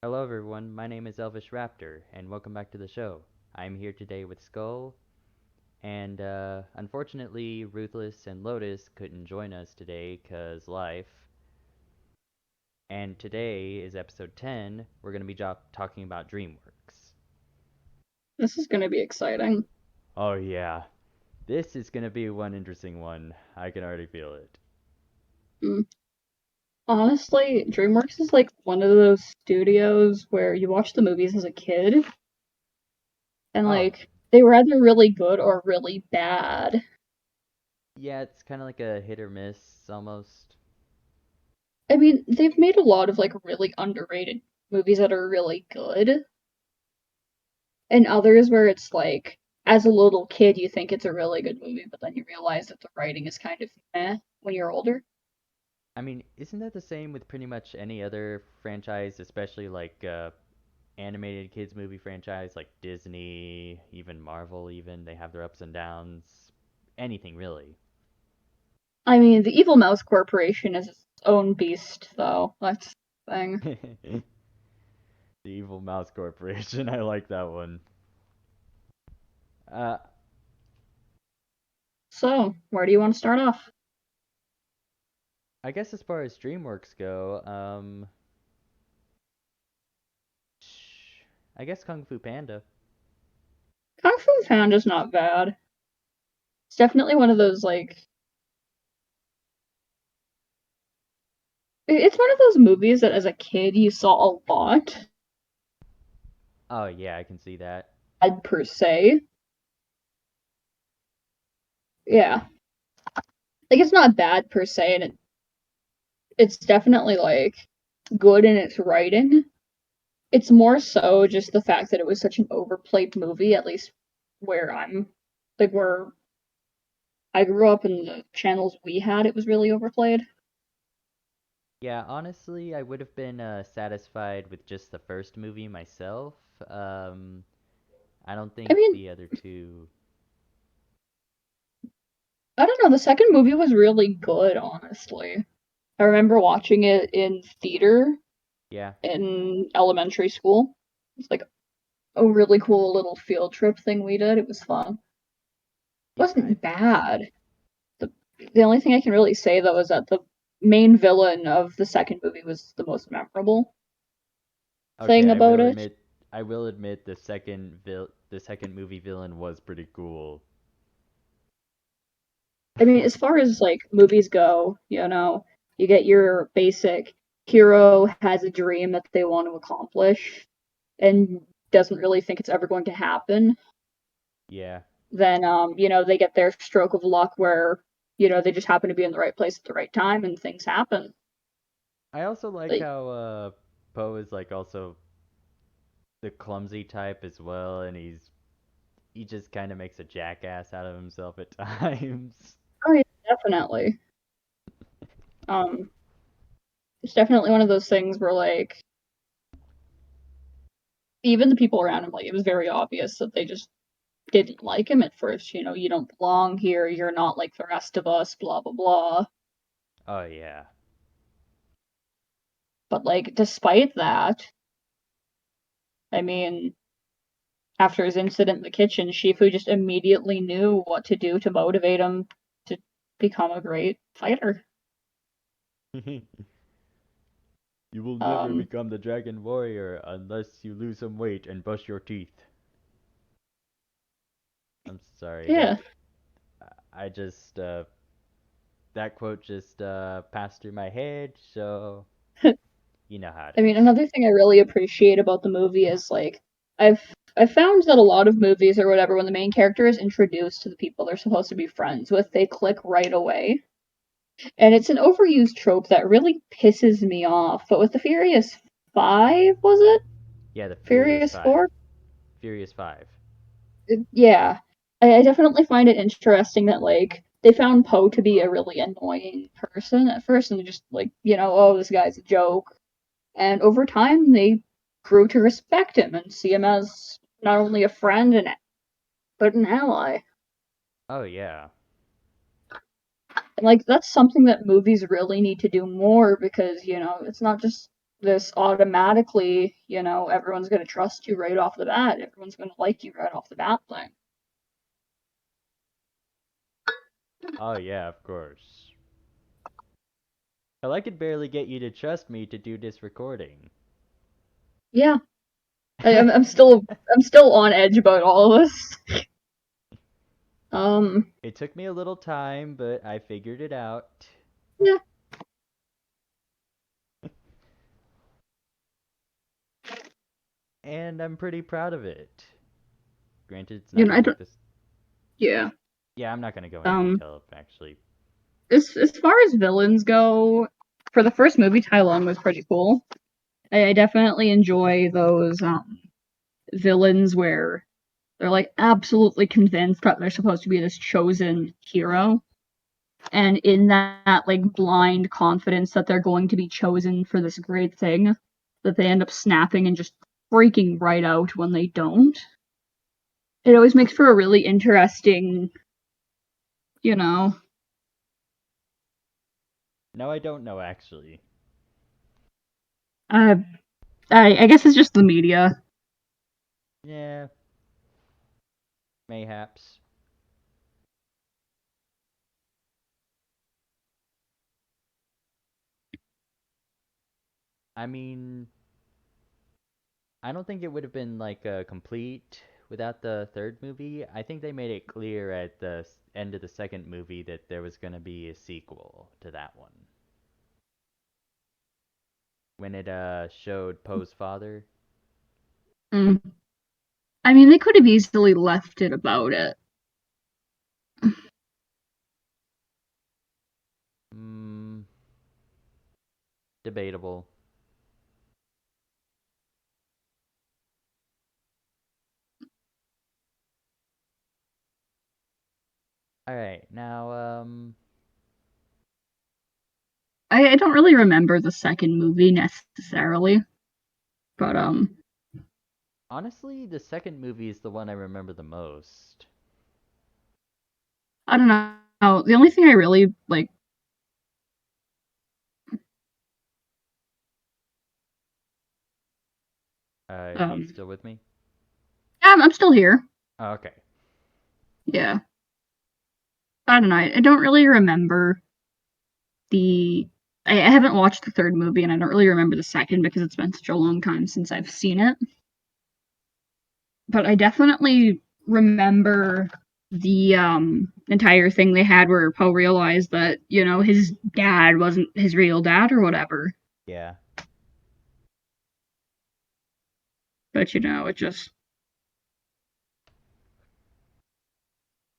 Hello everyone, my name is Elvish Raptor, and welcome back to the show. I'm here today with Skull, and unfortunately, Ruthless and Lotus couldn't join us today 'cause life. And today is episode 10. We're going to be talking about DreamWorks. This is going to be exciting. Oh yeah, this is going to be one interesting one. I can already feel it. Mm. Honestly, DreamWorks is like one of those studios where you watch the movies as a kid and Oh, they were either really good or really bad. yeah, it's kind of like a hit or miss almost. I mean, they've made a lot of like really underrated movies that are really good, and others where it's like as a little kid you think it's a really good movie, but then you realize that the writing is kind of meh when you're older. I mean, isn't that the same with pretty much any other franchise, especially like animated kids movie franchise like Disney, even Marvel, even they have their ups and downs. Anything really. I mean, the Evil Mouse Corporation is its own beast, though. That's the thing. The Evil Mouse Corporation. I like that one. Uh, So, where do you want to start off? I guess as far as DreamWorks go, I guess Kung Fu Panda. Kung Fu Panda's not bad. It's definitely one of those it's one of those movies that as a kid you saw a lot, Oh yeah, I can see that. per se. Yeah, like it's not bad per se, and it's definitely like good in its writing. It's more so just the fact that it was such an overplayed movie, at least where where I grew up and the channels we had, it was really overplayed. Yeah, honestly, I would have been satisfied with just the first movie myself. Um, I don't I think mean, the other two. I don't know, the second movie was really good, honestly. I remember watching it in theater Yeah, in elementary school. It's like a really cool little field trip thing we did. It was fun. It yeah, wasn't bad. The the only thing I can really say though is that the main villain of the second movie was the most memorable okay, thing about it. I will admit the second movie villain was pretty cool. I mean, as far as like movies go, you get your basic hero has a dream that they want to accomplish and doesn't really think it's ever going to happen. Yeah. Then they get their stroke of luck where, they just happen to be in the right place at the right time and things happen. I also like Like, how Poe is like also the clumsy type as well, and he just kind of makes a jackass out of himself at times. oh yeah, definitely. Um, it's definitely one of those things where like even the people around him, like it was very obvious that they just didn't like him at first. You don't belong here. You're not like the rest of us. Blah blah blah. Oh yeah. But like, despite that, I mean, after his incident in the kitchen, Shifu just immediately knew what to do to motivate him to become a great fighter. You will never Um, become the Dragon Warrior unless you lose some weight and brush your teeth. I'm sorry that yeah. I just that quote just passed through my head, so you know how it I mean, is. another thing I really appreciate about the movie is like I've I've found that a lot of movies or whatever, when the main character is introduced to the people they're supposed to be friends with, they click right away. And it's an overused trope that really pisses me off. But with the Furious Five, was it? Yeah, the Furious Furious 5. Four? Furious 5. Yeah. I definitely find it interesting that like they found Poe to be a really annoying person at first and just like, oh, this guy's a joke. And over time, they grew to respect him and see him as not only a friend but an ally. Oh yeah. And like that's something that movies really need to do more because it's not just this automatically, everyone's gonna trust you right off the bat. Everyone's gonna like you right off the bat thing. Oh yeah, of course. Hell, I could barely get you to trust me to do this recording. Yeah. I'm still on edge about all of this. Um, It took me a little time, but I figured it out. yeah. And I'm pretty proud of it. Granted, it's You not know, I like don't. this. Yeah. Yeah, I'm not gonna go into Um, detail, actually. as far as villains go, for the first movie, Tai Lung was pretty cool. I definitely enjoy those villains where they're like absolutely convinced that they're supposed to be this chosen hero, and in that like blind confidence that they're going to be chosen for this great thing, that they end up snapping and just freaking right out when they don't. It always makes for a really interesting, you know. No, I don't know, actually. Uh, I guess it's just the media. Yeah, mayhaps. I mean, I don't think it would have been like complete without the third movie. I think they made it clear at the end of the second movie that there was going to be a sequel to that one. When it showed Poe's father. Mm. I mean, they could have easily left it about it. Hmm, debatable. All right, now I don't really remember the second movie necessarily, but honestly, the second movie is the one I remember the most. I don't know. The only thing I really like, You um, still with me? yeah, I'm still here. Oh, okay. Yeah, I don't know. I don't really remember the. I haven't watched the third movie, and I don't really remember the second because it's been such a long time since I've seen it. But I definitely remember the entire thing they had where Poe realized that his dad wasn't his real dad or whatever. Yeah. But it just.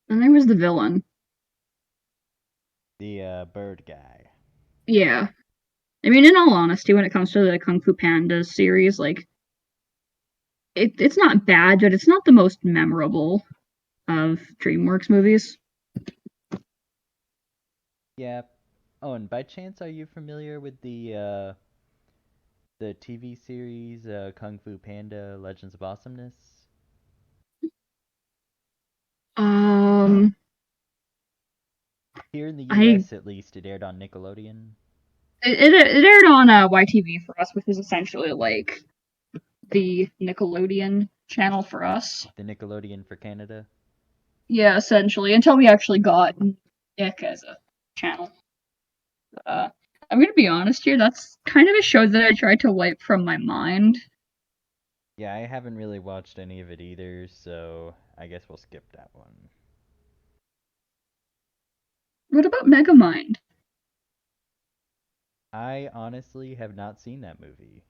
And there was the villain. The bird guy. Yeah. I mean, in all honesty, when it comes to the Kung Fu Panda series, like it's not bad, but it's not the most memorable of DreamWorks movies. Yeah. Oh, and by chance, are you familiar with the TV series Kung Fu Panda: Legends of Awesomeness? Um, Here in the I U.S., at least, it aired on Nickelodeon. it aired on YTV for us, which is essentially like the Nickelodeon channel for us. The Nickelodeon for Canada. Yeah, essentially, until we actually got Nick as a channel. Uh, I'm gonna be honest here. That's kind of a show that I tried to wipe from my mind. Yeah, I haven't really watched any of it either, so I guess we'll skip that one. What about Megamind? I honestly have not seen that movie.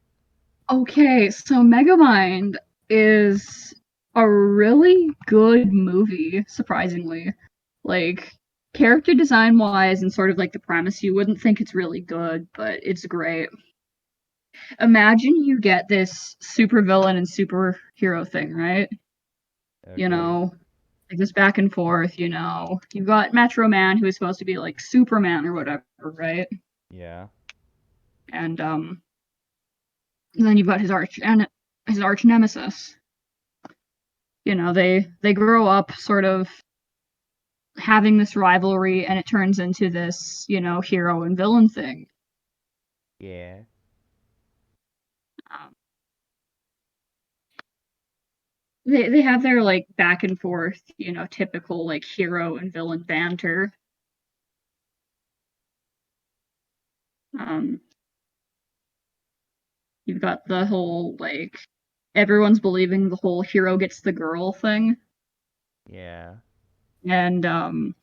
Okay, so Megamind is a really good movie, surprisingly. Like, character design wise and sort of like the premise, you wouldn't think it's really good, but it's great. Imagine you get this supervillain and superhero thing, right? You Okay. know, like this back and forth, You've got Metro Man who is supposed to be like Superman or whatever, right? Yeah. And then you've got his arch nemesis. They grow up sort of having this rivalry and it turns into this, hero and villain thing. Yeah. Um, they have their like back and forth, typical like hero and villain banter. Um, you've got the whole like everyone's believing the whole hero gets the girl thing, Yeah. and the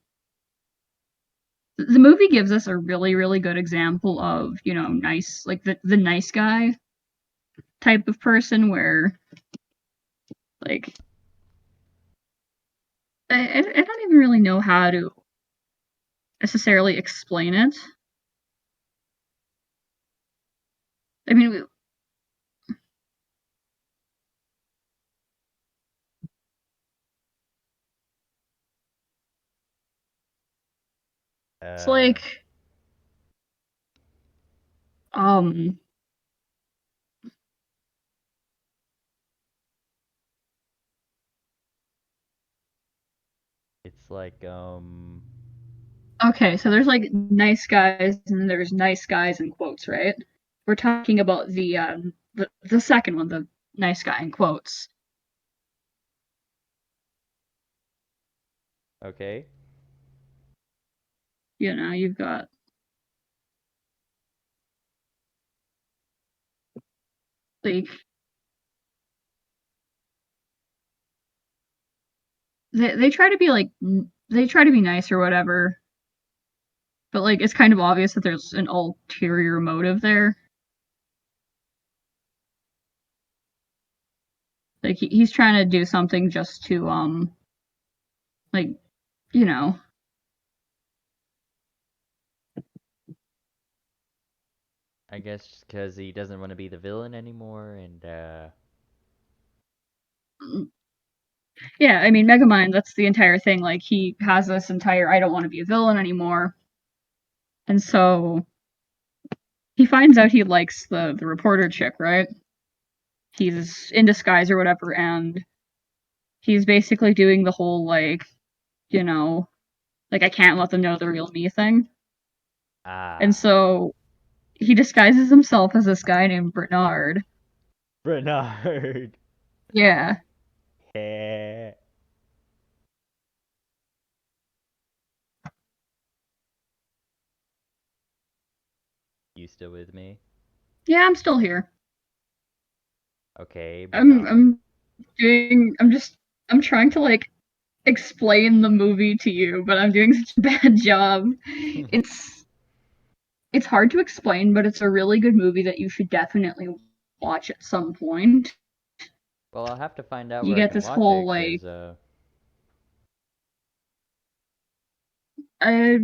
movie gives us a really really good example of nice like the nice guy type of person where like I don't even really know how to necessarily explain it. I mean, it's Uh, like um it's like okay, so there's like nice guys and there's nice guys in quotes, right? We're talking about the second one, the nice guy in quotes. okay. You've got like they try to be like they try to be nice or whatever, but like it's kind of obvious that there's an ulterior motive there. Like he's trying to do something just to like you know I guess because he doesn't want to be the villain anymore, and yeah, I mean Megamind, that's the entire thing. Like he has this entire I don't want to be a villain anymore. And so he finds out he likes the reporter chick, right? He's in disguise or whatever, and he's basically doing the whole you know, like I can't let them know the real me thing. And ah, so he disguises himself as this guy named Bernard. Bernard. Yeah. Heh. You still with me? Yeah, I'm still here. Okay, I'm Bernard. I'm I'm trying to like explain the movie to you, but I'm doing such a bad job. It's it's hard to explain, but it's a really good movie that you should definitely watch at some point. Well, I'll have to find out You where I get can this watch whole it, like cause I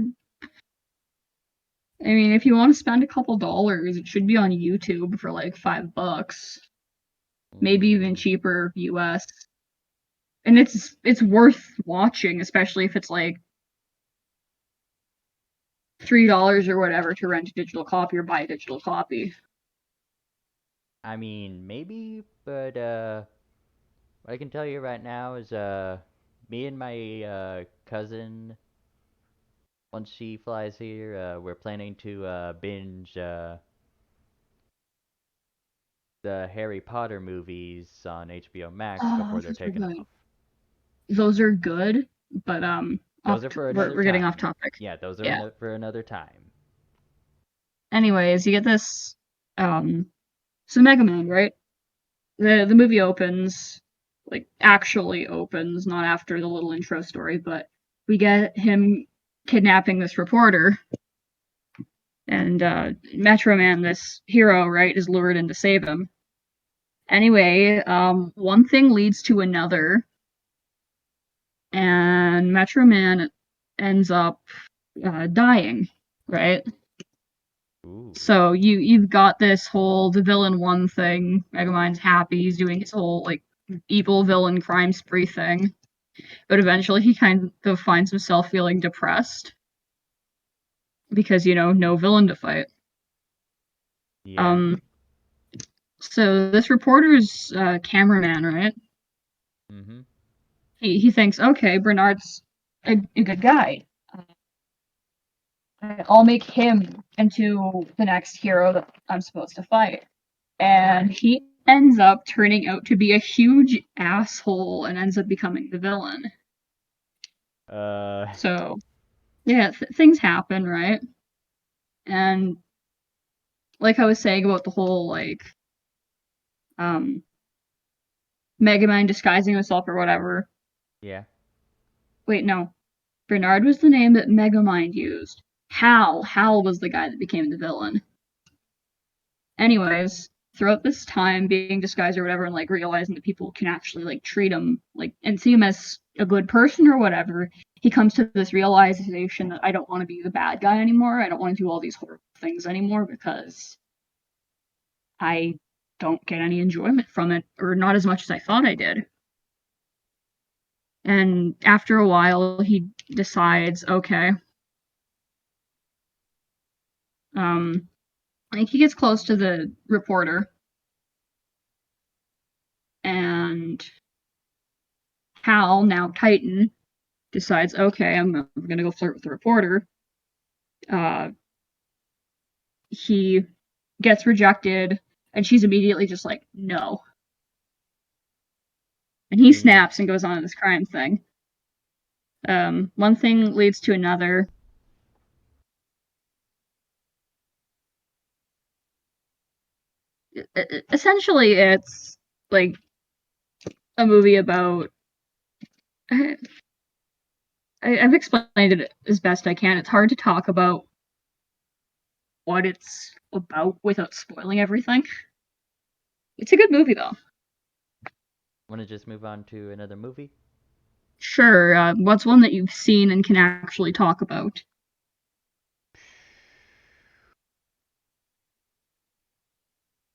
I mean if you want to spend a couple dollars, it should be on YouTube for like $5. Maybe even ooh, cheaper US. And it's worth watching, especially if it's like $3 or whatever to rent a digital copy or buy a digital copy. I mean maybe, but what I can tell you right now is me and my cousin, once she flies here, we're planning to binge the Harry Potter movies on HBO Max Oh, before they're taken off. those are good, but Those are for another we're getting off time. topic. Yeah, those are Yeah. for another time. Anyways, you get this so Mega Man, right? The movie opens, like actually opens, not after the little intro story, but we get him kidnapping this reporter, and Metro Man, this hero, right, is lured in to save him. Anyway, one thing leads to another, and Metro Man ends up dying, right? Ooh. So you've got this whole the villain one thing. Megamind's happy, he's doing his whole like evil villain crime spree thing. But eventually he kind of finds himself feeling depressed because, no villain to fight. Yeah. Um, so this reporter's cameraman, right? Mm-hmm. He thinks, okay, Bernard's a good guy. I'll make him into the next hero that I'm supposed to fight. And he ends up turning out to be a huge asshole and ends up becoming the villain. Uh, So, yeah, things happen, right? And like I was saying about the whole, like, Megamind disguising himself or whatever. yeah. Wait, no. Bernard was the name that Megamind used. Hal was the guy that became the villain. Anyways, throughout this time being disguised or whatever and like realizing that people can actually like treat him like and see him as a good person or whatever, he comes to this realization that I don't want to be the bad guy anymore. I don't want to do all these horrible things anymore because I don't get any enjoyment from it, or not as much as I thought I did. And after a while, he decides, okay, like he gets close to the reporter, and Hal, now Titan, decides, okay, I'm gonna go flirt with the reporter. He gets rejected, and she's immediately just like, no. And he Mm, snaps and goes on this crime thing. One thing leads to another. Essentially, it's like a movie about. I've explained it as best I can. It's hard to talk about what it's about without spoiling everything. It's a good movie, though. Want to just move on to another movie? Sure, what's one that you've seen and can actually talk about?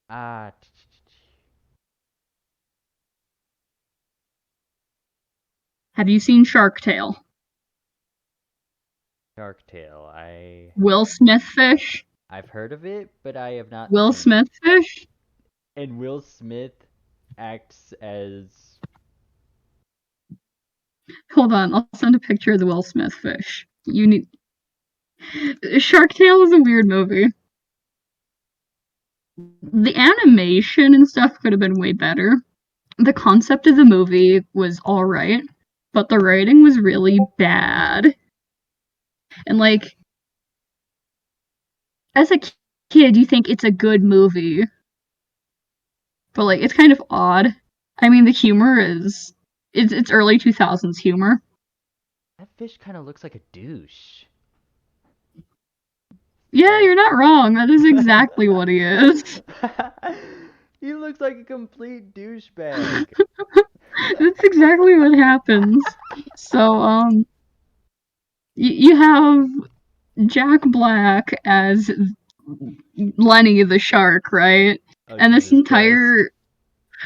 Ah, Have you seen Shark Tale? Shark Tale. Will Smith fish? I've heard of it, but I have not Will seen it. Smith fish? And Will Smith acts as Hold on, I'll send a picture of the Will Smith fish. You need. Shark Tale is a weird movie. The animation and stuff could have been way better. The concept of the movie was alright, but the writing was really bad. And like, as a kid, you think it's a good movie, but like, it's kind of odd. I mean, the humor is it's early 2000s humor. that fish kind of looks like a douche. Yeah, Like you're not wrong. That is exactly what he is. he looks like a complete douchebag. That's exactly what happens. So, you have Jack Black as Lenny the shark, right? Oh And this Jesus Christ. entire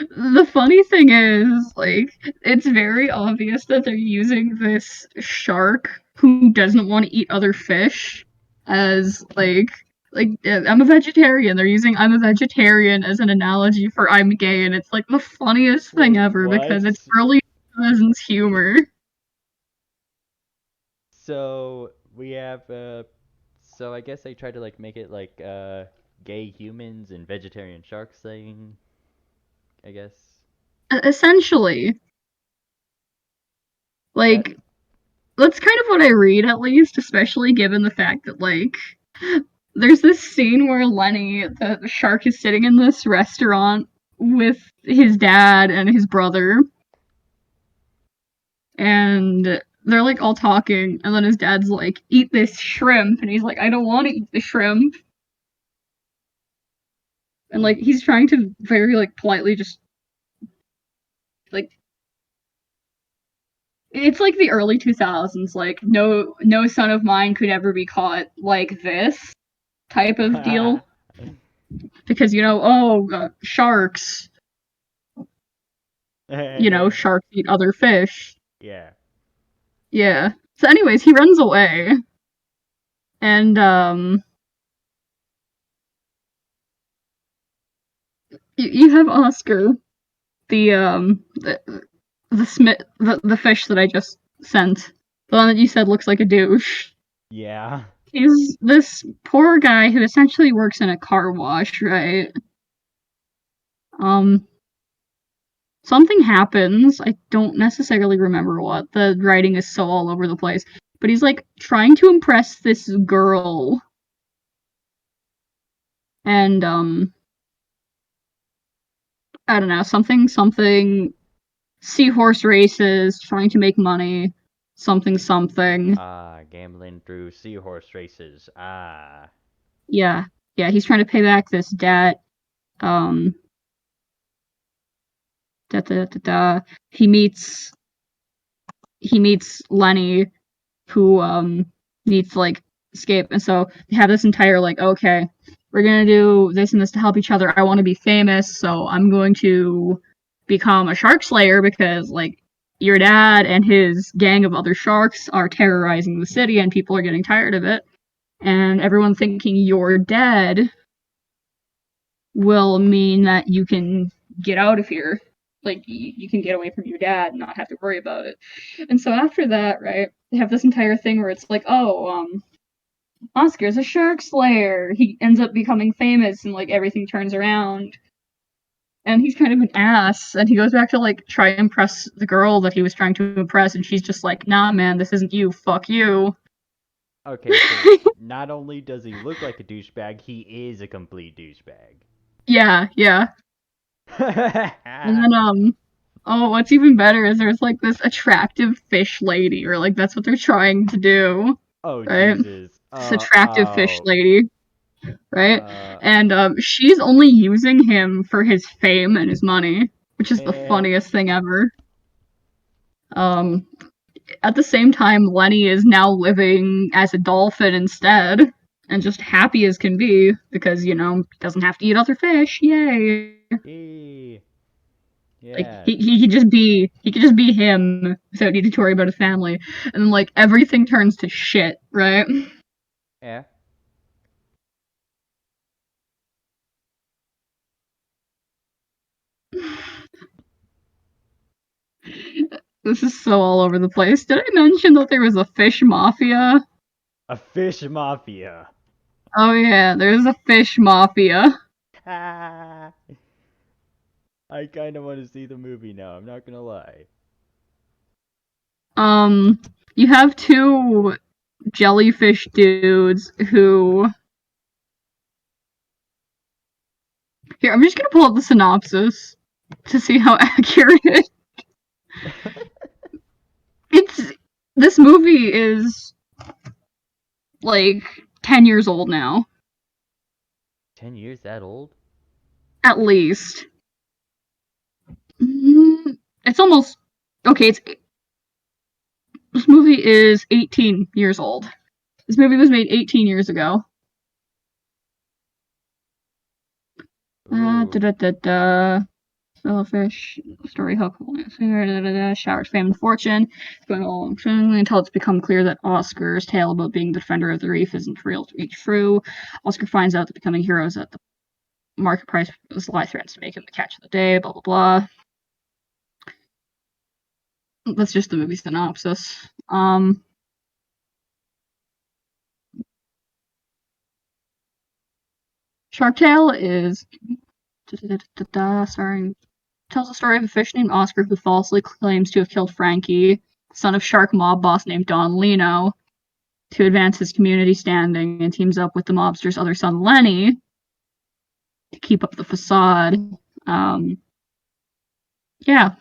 the funny thing is, like, it's very obvious that they're using this shark who doesn't want to eat other fish as I'm a vegetarian. They're using I'm a vegetarian as an analogy for I'm gay, and it's like the funniest thing Wait, ever because it's what? early 2000s humor. So we have so I guess they tried to like make it like gay humans and vegetarian sharks thing, I guess. Essentially, That like that's kind of what I read, at least, especially given the fact that like there's this scene where Lenny, the shark, is sitting in this restaurant with his dad and his brother, and they're like all talking, and then his dad's like, "Eat this shrimp," and he's like, "I don't want to eat the shrimp," and like he's trying to very like politely just like it's like the early 2000s, like no son of mine could ever be caught like this type of deal because sharks, sharks eat other fish. yeah. Yeah. So anyways, he runs away and you have Oscar, the Smith the fish that I just sent. The one that you said looks like a douche. Yeah. He's this poor guy who essentially works in a car wash, right? Um, something happens. I don't necessarily remember what. The writing is so all over the place. But he's like trying to impress this girl. And I don't know, something seahorse races, trying to make money, something. Ah, gambling through seahorse races. Ah. Yeah. Yeah, he's trying to pay back this debt. Um da da da da. He meets he meets Lenny who needs to like escape, and so they have this entire like, okay, we're gonna do this and this to help each other. I want to be famous, so I'm going to become a shark slayer because like your dad and his gang of other sharks are terrorizing the city and people are getting tired of it, and everyone thinking you're dead will mean that you can get out of here. Like, you can get away from your dad and not have to worry about it. And so after that, right, they have this entire thing where it's like, oh, Oscar's a shark slayer. He ends up becoming famous and, like, everything turns around. And he's kind of an ass. And he goes back to, like, try and impress the girl that he was trying to impress. And she's just like, nah, man, this isn't you. Fuck you. Okay, so not only does he look like a douchebag, he is a complete douchebag. Yeah, yeah. And then, oh, what's even better is there's like this attractive fish lady, or like that's what they're trying to do, Oh right? Jesus. This attractive fish lady, right? Uh And she's only using him for his fame and his money, which is the eh, funniest thing ever. Um, at the same time, Lenny is now living as a dolphin instead, and just happy as can be because doesn't have to eat other fish. Yay! eh, Like yeah. he could just be him without needing to worry about his family, and then like everything turns to shit, right? Yeah. This is so all over the place. Did I mention that there was a fish mafia? A fish mafia. Oh yeah, there's a fish mafia. I kind of want to see the movie now. I'm not gonna lie. Um, you have two jellyfish dudes who. Here, I'm just gonna pull up the synopsis to see how accurate it's. This movie is like 10 years old now, 10 years that old? at least. It's almost okay. This movie is 18 years old. This movie was made 18 years ago. Da Ooh. da da da. Fish story hook. Showers fame and fortune. It's going along until it's become clear that Oscar's tale about being the defender of the reef isn't real to be true. Oscar finds out that becoming heroes at the market price is lie threatens to make him the catch of the day. Blah blah blah. That's just the movie synopsis. Shark Tale is starring tells the story of a fish named Oscar who falsely claims to have killed Frankie, son of shark mob boss named Don Lino, to advance his community standing, and teams up with the mobster's other son Lenny to keep up the facade. Um, yeah,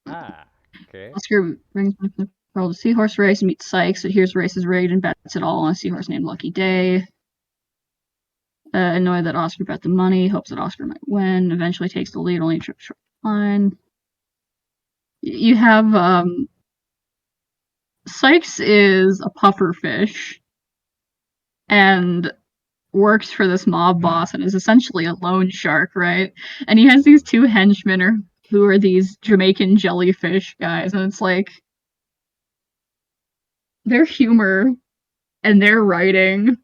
Ah. Okay. Oscar brings the girl to Seahorse race and meets Sykes, that hears the race is rigged and bets it all on a seahorse named Lucky Day. Annoyed that Oscar bet the money, hopes that Oscar might win, eventually takes the lead, only a trip short line. You have Sykes is a puffer fish and works for this mob boss and is essentially a loan shark, right? And he has these two henchmen who are these Jamaican jellyfish guys, and it's like their humor and their writing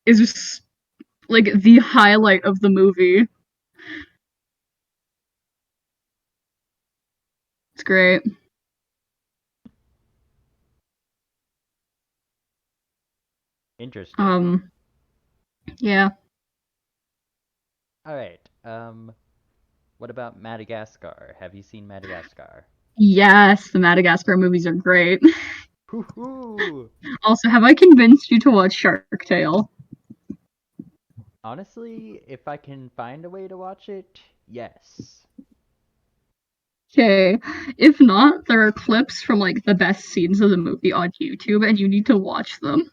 is just like the highlight of the movie. It's great. Interesting. Um, yeah. All right. What about Madagascar? Have you seen Madagascar? Yes, the Madagascar movies are great. Hoo-hoo! Also, have I convinced you to watch Shark Tale? Honestly, if I can find a way to watch it, yes. Okay. If not, there are clips from like the best scenes of the movie on YouTube, and you need to watch them.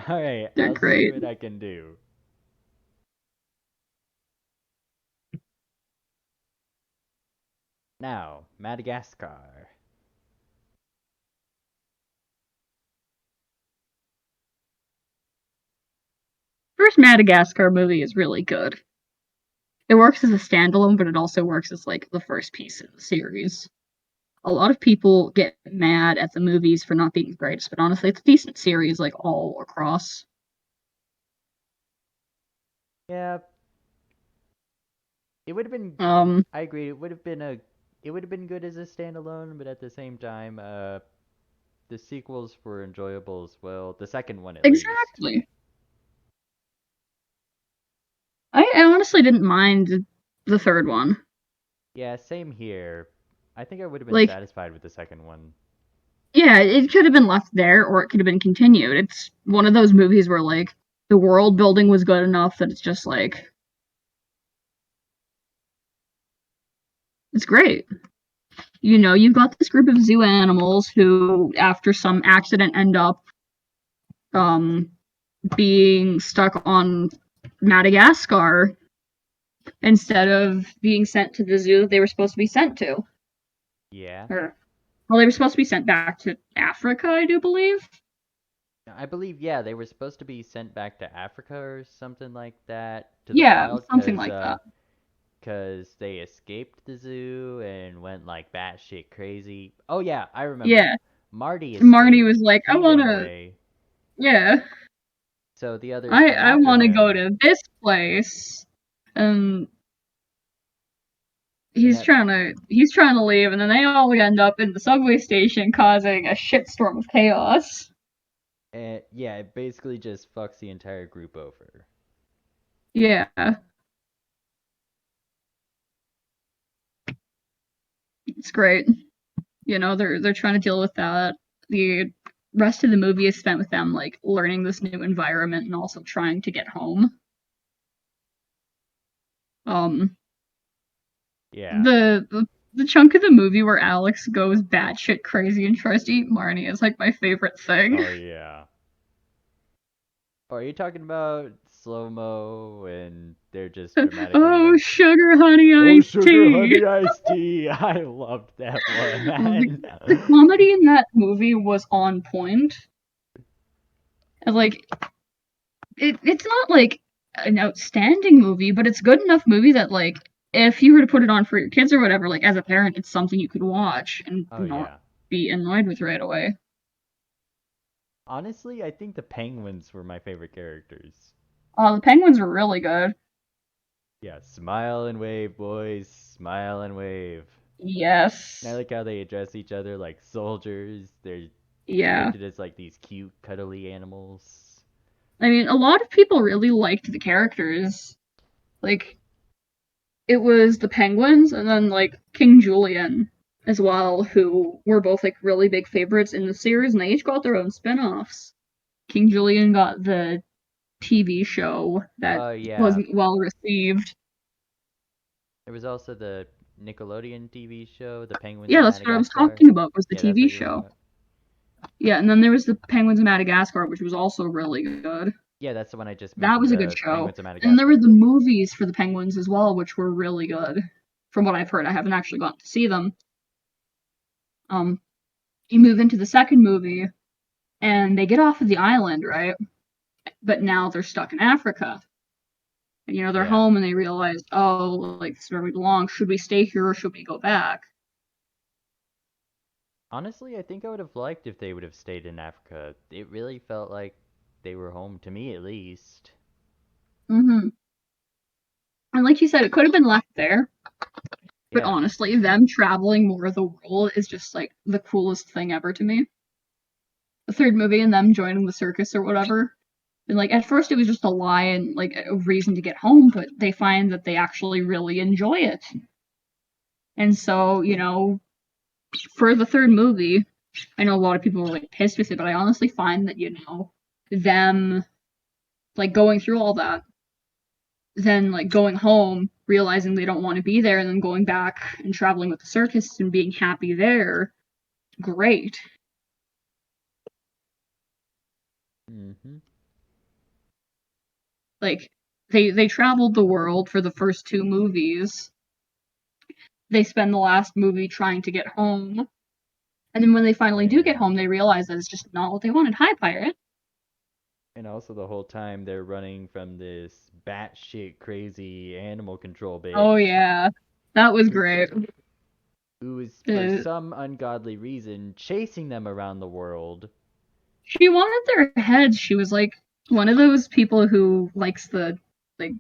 All right, They're I'll see great. what I can do. Now, Madagascar. First Madagascar movie is really good. It works as a standalone, but it also works as like the first piece in the series. A lot of people get mad at the movies for not being the greatest, but honestly, it's a decent series, like all across. Yeah, it would have been. Um, I agree. It would have been good as a standalone, but at the same time, the sequels were enjoyable as well. The second one, at least. exactly. I honestly didn't mind the third one. Yeah, same here. I think I would have been Like, satisfied with the second one. yeah, it could have been left there or it could have been continued. It's one of those movies where like the world building was good enough that it's just like it's great. You know, you've got this group of zoo animals who after some accident end up um being stuck on Madagascar instead of being sent to the zoo that they were supposed to be sent to. Yeah, Or well, they were supposed to be sent back to Africa, I do believe. I believe. Yeah, they were supposed to be sent back to Africa or something like that to the Yeah, wild, something like that. cause they escaped the zoo and went like batshit crazy. Oh yeah, I remember. Yeah. Marty Marty escaped. was like, I He ran wanna away. yeah. So the others went I after wanna go him, to this place. And and he's trying to leave and then they all end up in the subway station causing a shitstorm of chaos. yeah, it basically just fucks the entire group over. Yeah. It's great. You know, they're trying to deal with that. The rest of the movie is spent with them like learning this new environment and also trying to get home. Um, Yeah. the chunk of the movie where Alex goes batshit crazy and tries to eat Marnie is like my favorite thing. Oh yeah. Oh, are you talking about slow mo and they're just dramatically Oh, like, sugar honey "Oh, iced sugar tea. honey iced tea." I loved that one, the, man. the comedy in that movie was on point. And like it's not like an outstanding movie, but it's good enough movie that like if you were to put it on for your kids or whatever, like as a parent, it's something you could watch and Oh not yeah. be annoyed with right away. Honestly, I think the penguins were my favorite characters. The penguins were really good. Yeah, smile and wave, boys. Smile and wave. And I Yes. like how they address each other like soldiers. They're Yeah. depicted as like these cute, cuddly animals. I mean, a lot of people really liked the characters. Like, it was the penguins and then, like, King Julian as well, who were both, like, really big favorites in the series, and they each got their own spin offs. King Julian got the TV show that Oh yeah. wasn't well received. There was also the Nickelodeon TV show, The Penguins Yeah, of that's what I was Madagascar. talking about, was the Yeah, that's TV what you're talking show. about. Yeah, and then there was the Penguins of Madagascar, which was also really good. Yeah, that's the one I just That mentioned, was a good the show. Penguins of And there were Madagascar. the movies for the Penguins as well, which were really good. From what I've heard, I haven't actually gotten to see them. Um, you move into the second movie, and they get off of the island, right? But now they're stuck in Africa. And, you know, they're Yeah. home and they realize, oh, like, this is where we belong. Should we stay here or should we go back? Honestly, I think I would have liked if they would have stayed in Africa. It really felt like they were home to me, at least. Mm-hmm. And like you said, it could have been left there. But Yeah. honestly, them traveling more of the world is just like the coolest thing ever to me. the third movie and them joining the circus or whatever. And like at first it was just a lie and like a reason to get home, but they find that they actually really enjoy it. And so, for the third movie, I know a lot of people were like pissed with it, but I honestly find that, them like going through all that, then like going home, realizing they don't want to be there, and then going back and traveling with the circus and being happy there, great. Mm-hmm. Like they traveled the world for the first two movies. They spend the last movie trying to get home. And then when they finally do get And home, they realize that it's just not what they wanted. Hi, pirate. and also the whole time they're running from this batshit crazy animal control Oh bitch yeah, that was who great. who is for Uh, some ungodly reason chasing them around the world. she wanted their heads. She was like one of those people who likes the like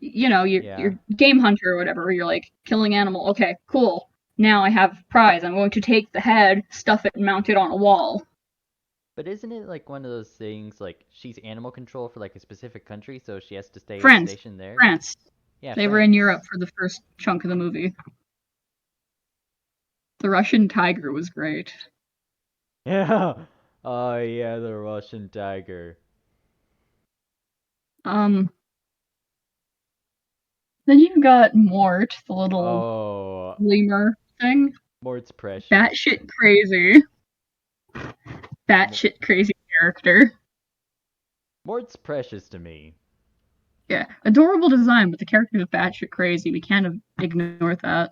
Yeah. you're game hunter or whatever. You're like killing animal. Okay, cool. Now I have prize. I'm going to take the head, stuff it, and mount it on a wall. But isn't it like one of those things like she's animal control for like a specific country, so she has to stay France, stationed there? France. Yeah, They were in Europe France. for the first chunk of the movie. The Russian tiger was great. Yeah. Oh yeah, the Russian tiger. Um, then you've got Mort, the little Oh, lemur thing. Mort's precious. Batshit crazy. Mo- Batshit crazy character. Mort's precious to me. Yeah, adorable design, but the character is batshit crazy. We can't ignore that.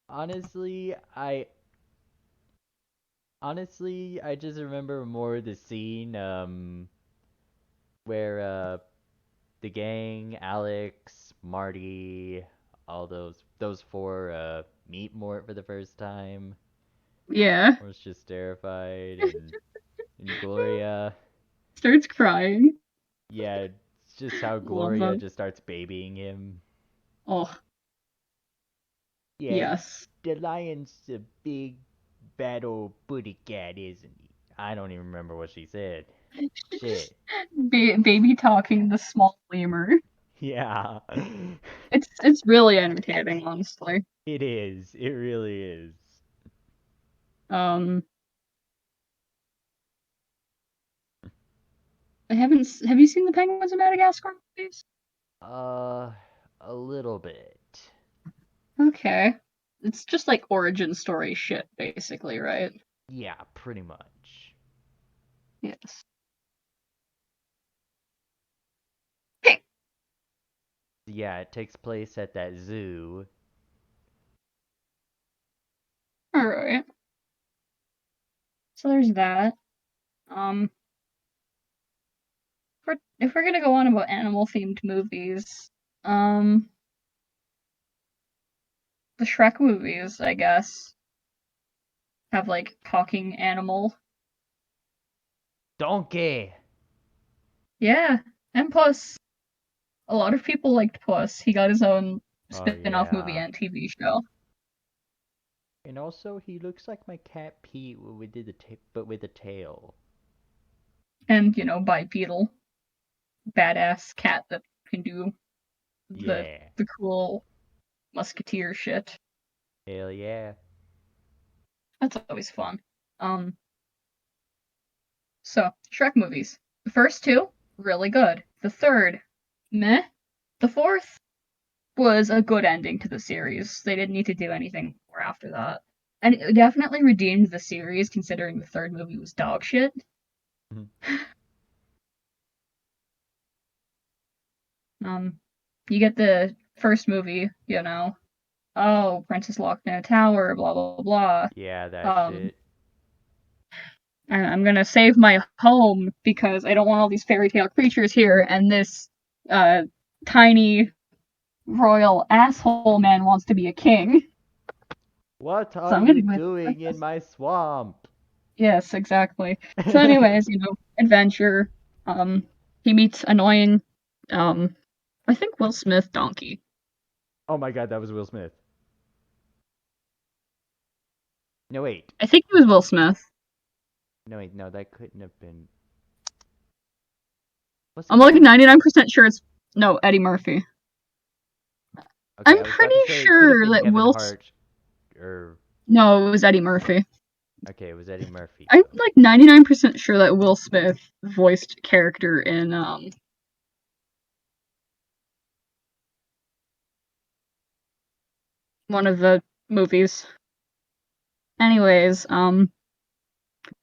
Honestly, I just remember more the scene where the gang, Alex, Marty, all those four meet Mort for the first time. Yeah. Mort's just terrified and Gloria, Starts crying. yeah, it's just how Love Gloria that. just starts babying him. Oh, Yeah, yes. the lion's a big bad old booty cat, isn't he? I don't even remember what she said. Shit. Baby talking the small lemur. Yeah. It's really entertaining, honestly. It is. It really is. Um, I haven't. Have you seen the Penguins of Madagascar movies? Uh, a little bit. Okay. It's just like origin story shit, basically, right? Yeah, pretty much. Yes. Hey. Yeah, it takes place at that zoo. All right. So there's that. Um, if we're gonna go on about animal themed movies, um, the Shrek movies, I guess, have like talking animal. Donkey! Yeah, and plus, a lot of people liked Puss. He got his own Oh, spin-off movie yeah. and TV show. And also, he looks like my cat Pete but with a tail. And, bipedal, badass cat that can do the Yeah. the cool musketeer shit. Hell yeah. That's always fun. Um, so Shrek movies. The first two, really good. The third, meh. The fourth was a good ending to the series. They didn't need to do anything more after that. And it definitely redeemed the series considering the third movie was dog shit. Mhm. You get the first movie, oh, Princess locked in a tower, blah blah blah. Yeah, that Um, shit. I'm gonna save my home because I don't want all these fairy tale creatures here, and this uh tiny royal asshole man wants to be a king. What So are I'm gonna you go with the doing in princess. my swamp? Yes, exactly. So anyways, adventure. Um, he meets annoying, um, I think Will Smith donkey. Oh my god, that was Will Smith. No, wait. I think he was Will Smith. No, wait, no, that couldn't have been. What's the I'm name like of it? 99% sure it's no Eddie Murphy. Okay, I'm I was about pretty to say it could have sure been that Kevin Will. Hart, or No, it was Eddie Murphy. okay, it was Eddie Murphy I'm though. like 99% sure that Will Smith voiced character in one of the movies. Anyways,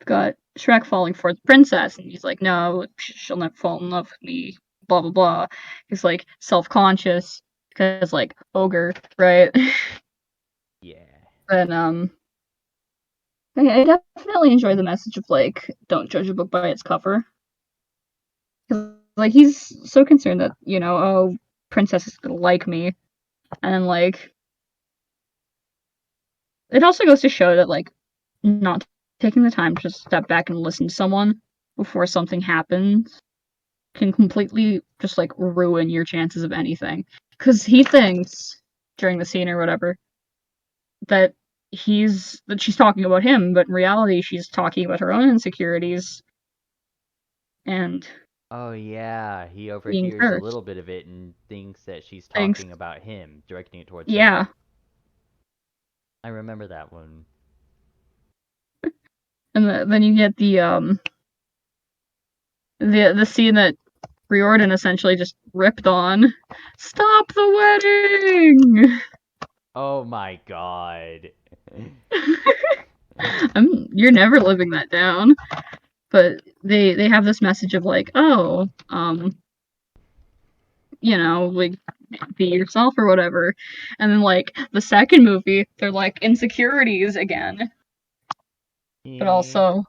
got Shrek falling for the princess, and he's like, no, she'll never fall in love with me, blah blah blah. He's like self-conscious because like ogre, right? Yeah. And I definitely enjoy the message of like don't judge a book by its cover. 'Cause, like he's so concerned that oh, princess is gonna like me, and then like it also goes to show that like not taking the time to step back and listen to someone before something happens can completely just like ruin your chances of anything. Because he thinks during the scene or whatever that she's talking about him, but in reality she's talking about her own insecurities and Oh yeah, he being overhears a cursed. little bit of it and thinks that she's Thanks. talking about him, directing it towards him. Yeah. I remember that one. And then you get the scene that Riordan essentially just ripped on. Stop the wedding! Oh my god. You're never living that down. But they have this message of like, oh, like be yourself or whatever. And then like the second movie, they're like insecurities again. But Yeah. also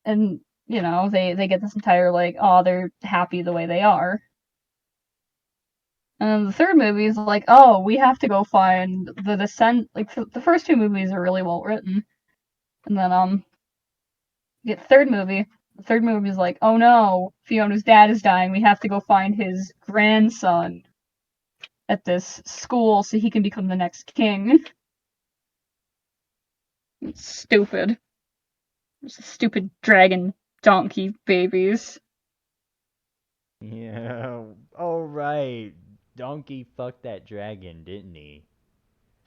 and they get this entire like, oh, they're happy the way they are. And then the third movie is like, oh, we have to go find the descent. Like the first two movies are really well written, and then get the third movie. The third movie is like, oh no, Fiona's dad is dying. We have to go find his grandson at this school so he can become the next king. It's stupid. It's stupid dragon donkey babies. Yeah. Oh right. Donkey fucked that dragon, didn't he?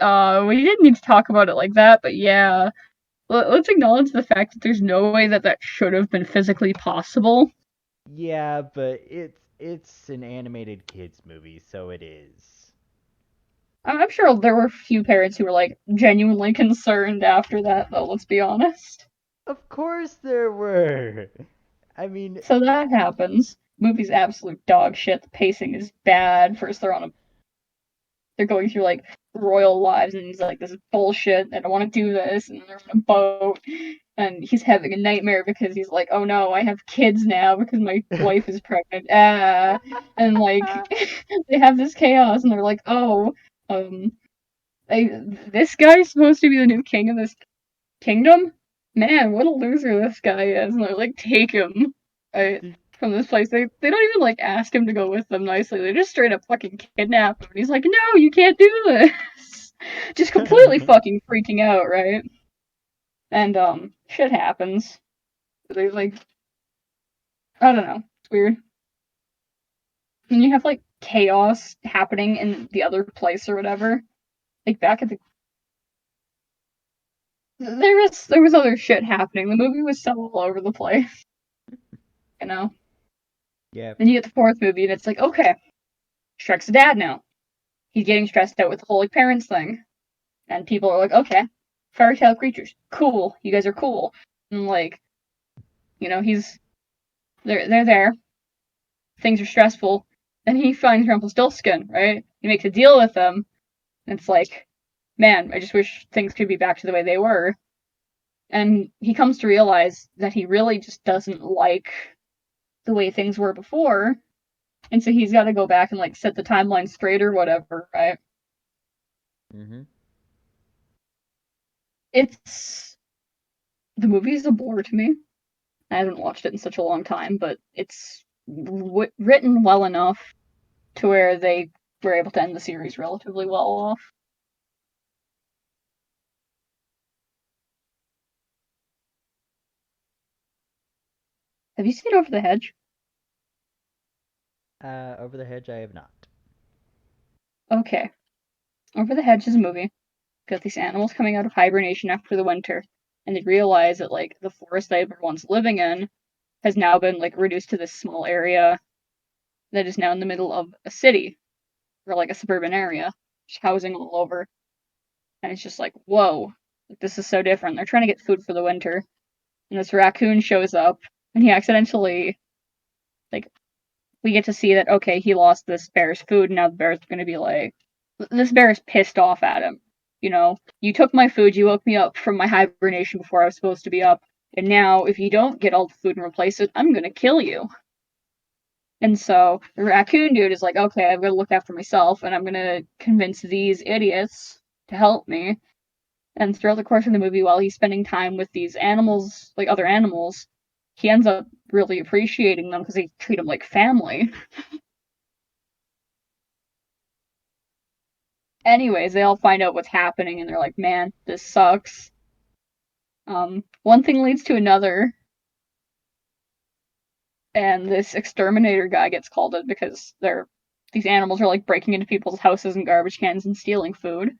We didn't need to talk about it like that, but yeah. Let's acknowledge the fact that there's no way that that should have been physically possible. Yeah, but it's an animated kids movie, so it is. I'm sure there were a few parents who were like genuinely concerned after that, though, let's be honest. Of course there were. I mean, So that happens. Movie's absolute dog shit. The pacing is bad. First they're going through like royal lives and he's like, this is bullshit, I don't want to do this, and they're on a boat and he's having a nightmare because he's like, oh no, I have kids now because my wife is pregnant. And like they have this chaos and they're like, oh, um this guy's supposed to be the new king of this kingdom? Man, what a loser this guy is. And they're like, take him right, from this place. They don't even like ask him to go with them nicely. They just straight up fucking kidnap him. And he's like, no, you can't do this. Just completely fucking freaking out, right? And shit happens. They like, I don't know. It's weird. And you have like chaos happening in the other place or whatever. Like back at the there was other shit happening. The movie was so all over the place, you know. yeah. Then you get the fourth movie, and it's like, okay, Shrek's a dad now. He's getting stressed out with the whole like parents thing, and people are like, okay, fairy tale creatures, cool. You guys are cool, and like, he's they're there. Things are stressful. Then he finds Rumpelstiltskin, right? He makes a deal with them, and it's like, man, I just wish things could be back to the way they were. And he comes to realize that he really just doesn't like the way things were before. And so he's got to go back and like set the timeline straight or whatever, right? Mhm. It's the movie's a bore to me. I haven't watched it in such a long time, but it's written well enough to where they were able to end the series relatively well off. Have you seen Over the Hedge? Over the Hedge, I have not. Okay. Over the Hedge is a movie. Got these animals coming out of hibernation after the winter, and they realize that like the forest they were once living in has now been like reduced to this small area that is now in the middle of a city or like a suburban area, just housing all over. And it's just like, whoa, like, this is so different. They're trying to get food for the winter, and this raccoon shows up, and he accidentally like we get to see that okay, he lost this bear's food, and now the bear's going to be like, this bear is pissed off at him. You know, you took my food, you woke me up from my hibernation before I was supposed to be up, and now if you don't get all the food and replace it, I'm gonna kill you. And so the raccoon dude is like, okay, I'm gonna look after myself, and I'm gonna convince these idiots to help me. And throughout the course of the movie, while he's spending time with these animals, like other animals, he ends up really appreciating them because they treat him like family. Anyways, they all find out what's happening and they're like, man, this sucks. One thing leads to another, and this exterminator guy gets called in because these animals are like breaking into people's houses and garbage cans and stealing food.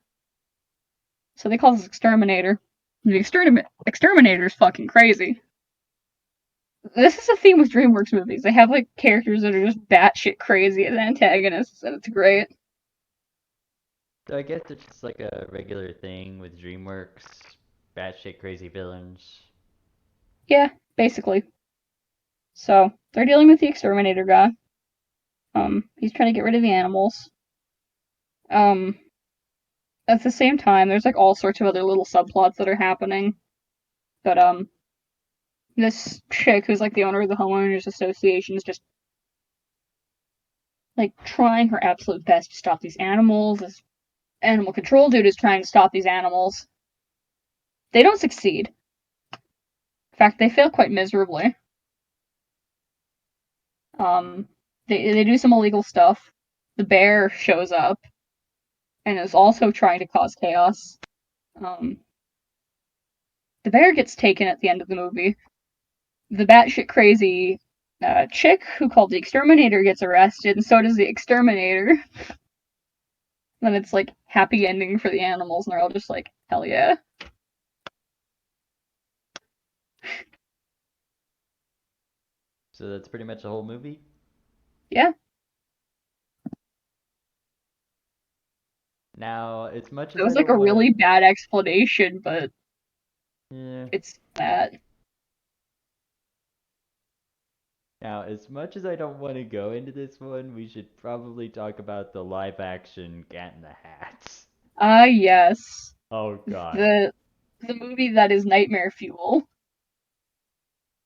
So they call this exterminator. The exterminator is fucking crazy. This is a theme with DreamWorks movies. They have like characters that are just batshit crazy as antagonists, and it's great. So I guess it's just like a regular thing with DreamWorks, batshit crazy villains. Yeah, basically. So they're dealing with the exterminator guy. He's trying to get rid of the animals. Um, at the same time, there's like all sorts of other little subplots that are happening. But this chick who's like the owner of the homeowners association is just like trying her absolute best to stop these animals. This animal control dude is trying to stop these animals. They don't succeed. In fact, they fail quite miserably. Um, they do some illegal stuff. The bear shows up and is also trying to cause chaos. Um, the bear gets taken at the end of the movie. The batshit crazy chick who called the exterminator gets arrested, and so does the exterminator. Then it's like happy ending for the animals, and they're all just like, hell yeah. So that's pretty much the whole movie. Yeah, Now, as much it as I was like don't a want to, really bad explanation, but yeah. it's that. Now, as much as I don't want to go into this one, we should probably talk about the live action Cat in the Hat. Ah, yes. Oh God. The the movie that is nightmare fuel.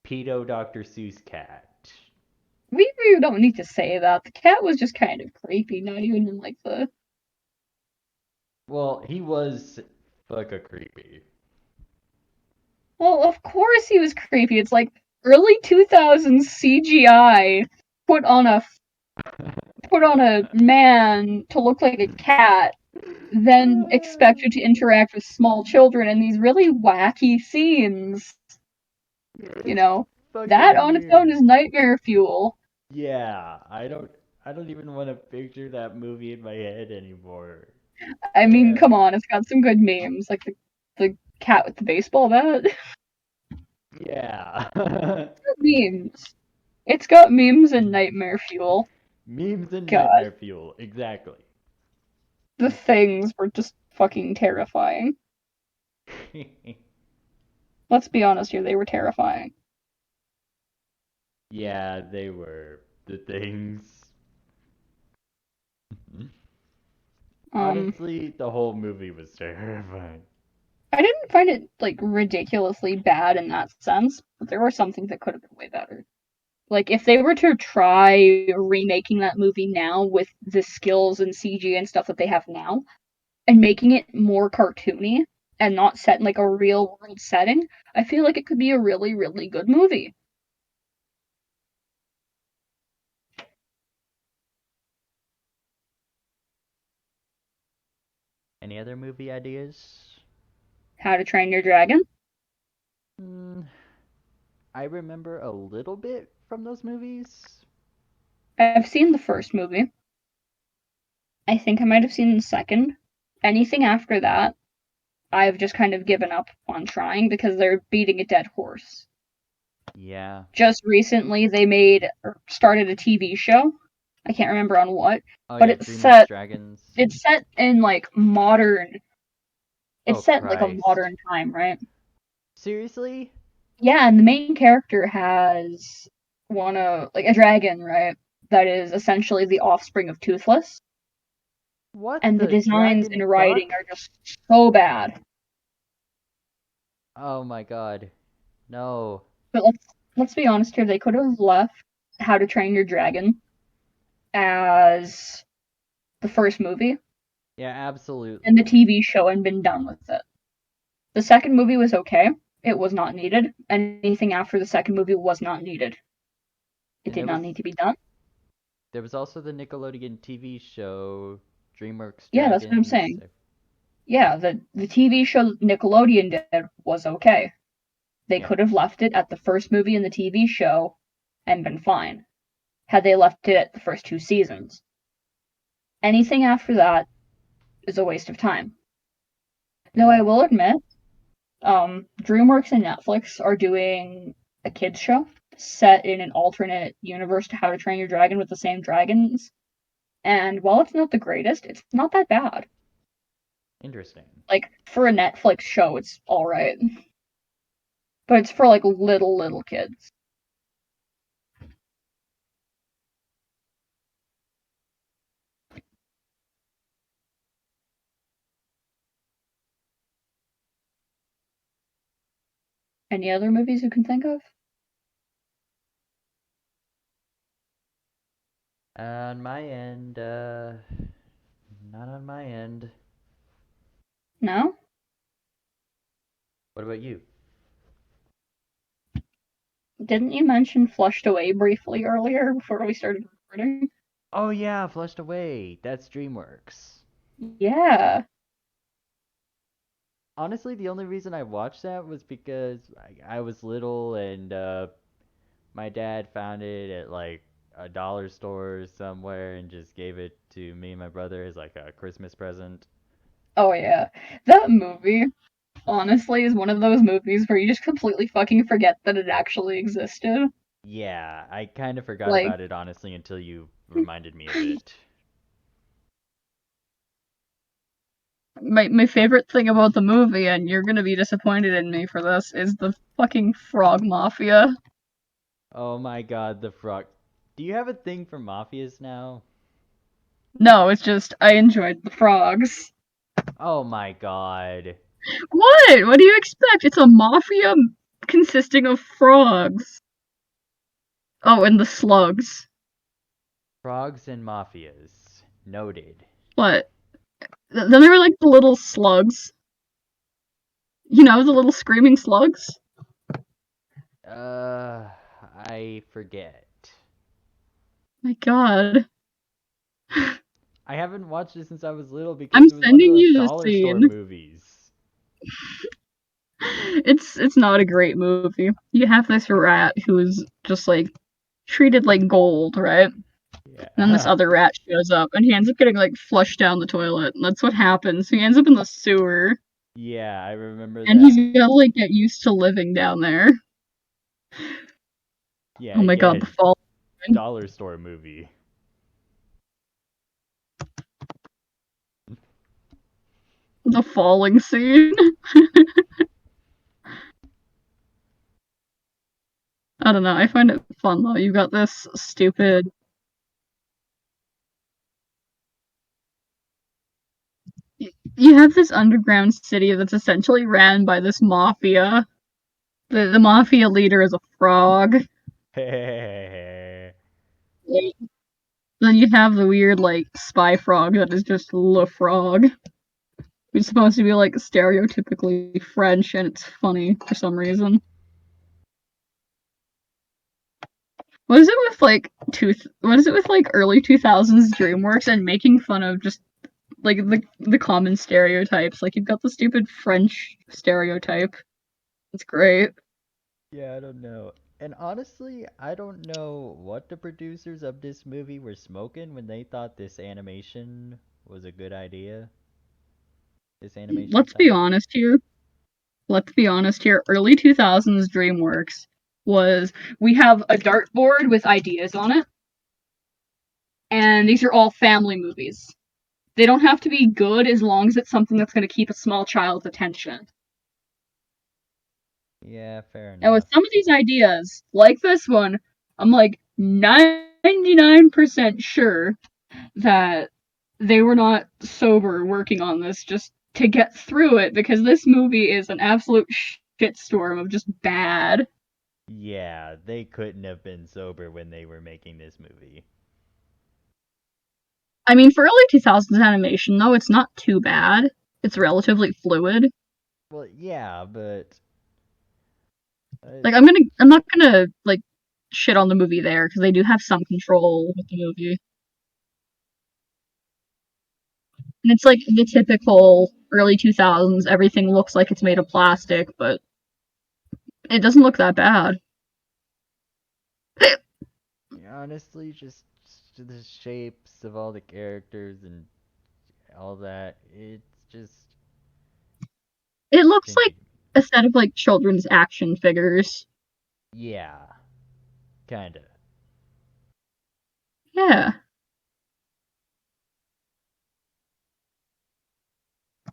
Pedo Dr. Seuss cat. We really don't need to say that. The cat was just kind of creepy, not even in like the. Well, he was fucking creepy. Well, of course he was creepy. It's like early 2000s CGI put on a put on a man to look like a cat, then expected to interact with small children in these really wacky scenes. You It's know, that fucking on its own weird. is nightmare fuel. Yeah, I don't even want to picture that movie in my head anymore. I mean, come Damn. on, it's got some good memes, like the cat with the baseball bat. Yeah. Memes. It's got memes and nightmare fuel. Memes and God, nightmare fuel. Exactly. the things were just fucking terrifying. Let's be honest here, they were terrifying. Yeah, they were the things. Um, Honestly, the whole movie was terrifying. I didn't find it like ridiculously bad in that sense, but there were some things that could have been way better. Like if they were to try remaking that movie now with the skills and CG and stuff that they have now, and making it more cartoony and not set in like a real world setting, I feel like it could be a really, really good movie. Any other movie ideas? How to Train Your Dragon? Hmm, I remember a little bit from those movies. I've seen the first movie. I think I might have seen the second. Anything after that, I've just kind of given up on trying because they're beating a dead horse. Yeah. Just recently, they started a TV show. I can't remember on what, Oh but yeah, DreamWorks Dragons. it's set in like modern. Oh It's set in like a Christ. modern time, right? Seriously? Yeah, and the main character has like a dragon, right? That is essentially the offspring of Toothless, What and the the designs dragon and writing fuck? are just so bad. Oh my god. No. But let's be honest here, they could have left How to Train Your Dragon as the first movie Yeah, and the absolutely. TV show and been done with it. The second movie was okay. It was not needed. Anything after the second movie was not needed. It And did not need to be done. there was also the Nickelodeon TV show DreamWorks Yeah, that's what I'm Dragons. saying. Yeah, the TV show Nickelodeon did was okay. They Yeah. could have left it at the first movie in the TV show and been fine, had they left it at the first two seasons. Anything after that is a waste of time. Though I Yeah. will admit, DreamWorks and Netflix are doing a kids show set in an alternate universe to How to Train Your Dragon with the same dragons. And while it's not the greatest, it's not that bad. Interesting. Like, for a Netflix show, it's alright. But it's for like little kids. Any other movies you can think of? On my end, not on my end. No? What about you? Didn't you mention Flushed Away briefly earlier before we started recording? Oh yeah, Flushed Away. That's DreamWorks. Yeah. Honestly, the only reason I watched that was because I was little and my dad found it at like a dollar store somewhere and just gave it to me and my brother as like a Christmas present. Oh yeah. That movie, honestly, is one of those movies where you just completely fucking forget that it actually existed. Yeah, I kind of forgot Like, about it honestly until you reminded me of it. my favorite thing about the movie, and you're gonna be disappointed in me for this, is the fucking frog mafia. Oh my god, the frog. Do you have a thing for mafias now? No, it's just I enjoyed the frogs. Oh my god. What? What do you expect? It's a mafia consisting of frogs. Oh, and the slugs. Frogs and mafias. Noted. What? Then there were like the little slugs. You know, the little screaming slugs? Uh, I forget. My god. I haven't watched it since I was little I'm because it was one of sending those you the dollar store scene. movies. It's not a great movie. You have this rat who's just like treated like gold, right? And then this Yeah. other rat shows up and he ends up getting like flushed down the toilet. And that's what happens. He ends up in the sewer Yeah, I remember and he's that. gotta like get used to living down there. Yeah, Oh my god, the again, fall. dollar store movie. The falling scene. I don't know. I find it fun though. You've got this stupid. You have this underground city that's essentially ran by this mafia. The mafia leader is a frog. Then you have the weird like spy frog that is just Le Frog. Who's supposed to be like stereotypically French, and it's funny for some reason. What is it with like What is it with like early 2000s DreamWorks and making fun of just like the common stereotypes? Like you've got the stupid French stereotype. It's great. Yeah, I don't know. And honestly, I don't know what the producers of this movie were smoking when they thought this animation was a good idea. This animation Let's be style. honest here. Let's be honest here. Early 2000s DreamWorks was we have a dartboard with ideas on it, and these are all family movies. They don't have to be good as long as it's something that's going to keep a small child's attention. Yeah, fair And with enough. some of these ideas, like this one, I'm like 99% sure that they were not sober working on this just to get through it because this movie is an absolute shitstorm of just bad. Yeah, they couldn't have been sober when they were making this movie. I mean, for early 2000s animation, though, it's not too bad. It's relatively fluid. Well, yeah, but Like, I'm not gonna like shit on the movie there because they do have some control with the movie, and it's like the typical early 2000s. Everything looks like it's made of plastic, but it doesn't look that bad. honestly, just the shapes of all the characters and all that, it's just It looks cringy like to me. a set of like children's action figures. Yeah, kinda. Yeah.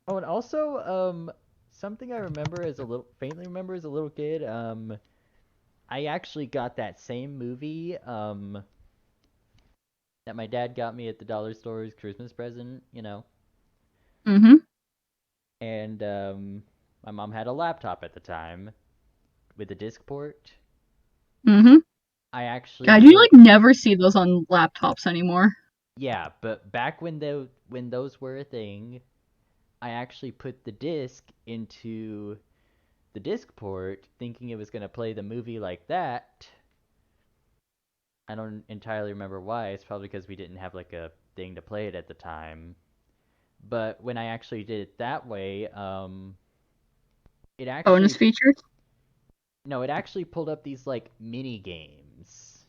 Oh, and also, something I remember as a little, faintly remember as a little kid, I actually got that same movie, that my dad got me at the dollar store's Christmas present, Mm-hmm. and, my mom had a laptop at the time with a disc port. Mm-hmm. I actually God, you like put, never see those on laptops anymore. yeah, but back when those were a thing, I actually put the disc into the disc port, thinking it was gonna play the movie like that. I don't entirely remember why. It's probably because we didn't have like a thing to play it at the time. But when I actually did it that way, it Bonus actually features. no, it actually pulled up these like mini games.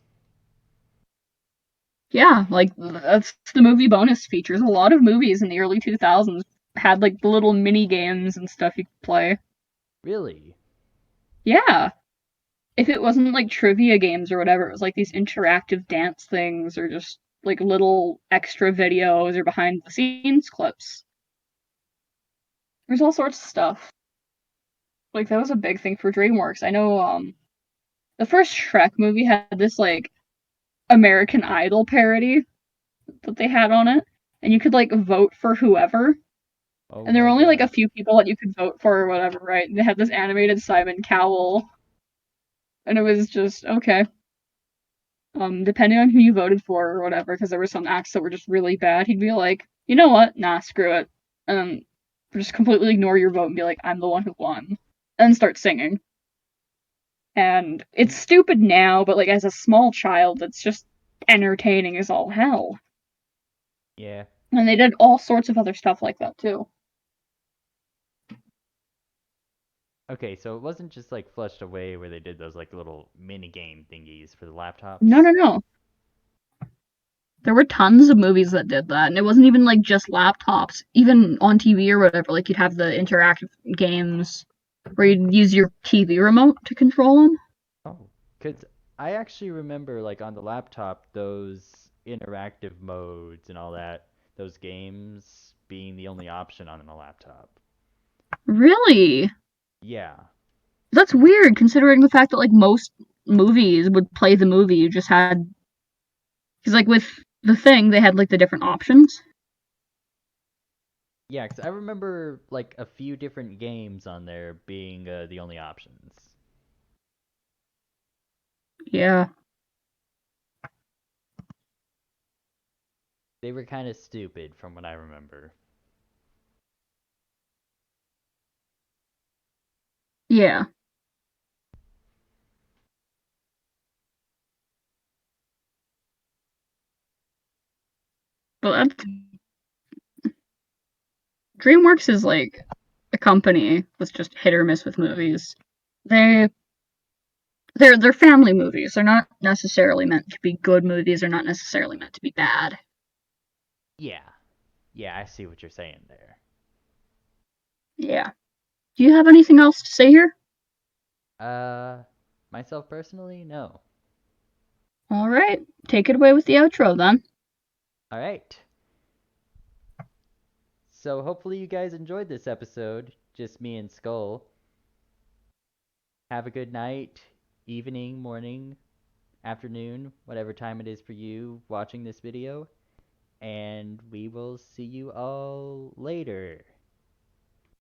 Yeah, like that's the movie bonus features. A lot of movies in the early 2000s had like the little mini games and stuff you could play. Really? Yeah. If it wasn't like trivia games or whatever, it was like these interactive dance things or just like little extra videos or behind the scenes clips. There's all sorts of stuff. Like that was a big thing for DreamWorks. I know the first Shrek movie had this like American Idol parody that they had on it, and you could like vote for whoever. Oh And there were my only like a god. few people that you could vote for or whatever, right? And they had this animated Simon Cowell, and it was just okay. Depending on who you voted for or whatever, because there were some acts that were just really bad, he'd be like, you know what? Nah, screw it. And just completely ignore your vote and be like, I'm the one who won. And start singing. And it's stupid now, but like as a small child, it's just entertaining as all hell. Yeah. And they did all sorts of other stuff like that too. Okay, so it wasn't just like flushed away where they did those like little mini game thingies for the No, laptops. no, no. There were tons of movies that did that, and it wasn't even like just laptops. Even on TV or whatever, like you'd have the interactive games where you'd use your TV remote to control them. Oh, cause I actually remember like on the laptop those interactive modes and all that, those games being the only option on a laptop. Really? Yeah. That's weird considering the fact that like most movies would play the movie. You just had because like with the thing, they had like the different options. Yeah, 'cause I remember like a few different games on there being the only options. Yeah, They were kind of stupid from what I remember. yeah. But DreamWorks is like a company that's just hit or miss with movies. They they're family movies. They're not necessarily meant to be good movies. They're not necessarily meant to be bad. Yeah. Yeah, I see what you're saying there. Yeah. Do you have anything else to say here? Uh, myself personally, no. All right. Take it away with the outro then. All right. So hopefully you guys enjoyed this episode, just me and Skull. Have a good night, evening, morning, afternoon, whatever time it is for you watching this video, and we will see you all later.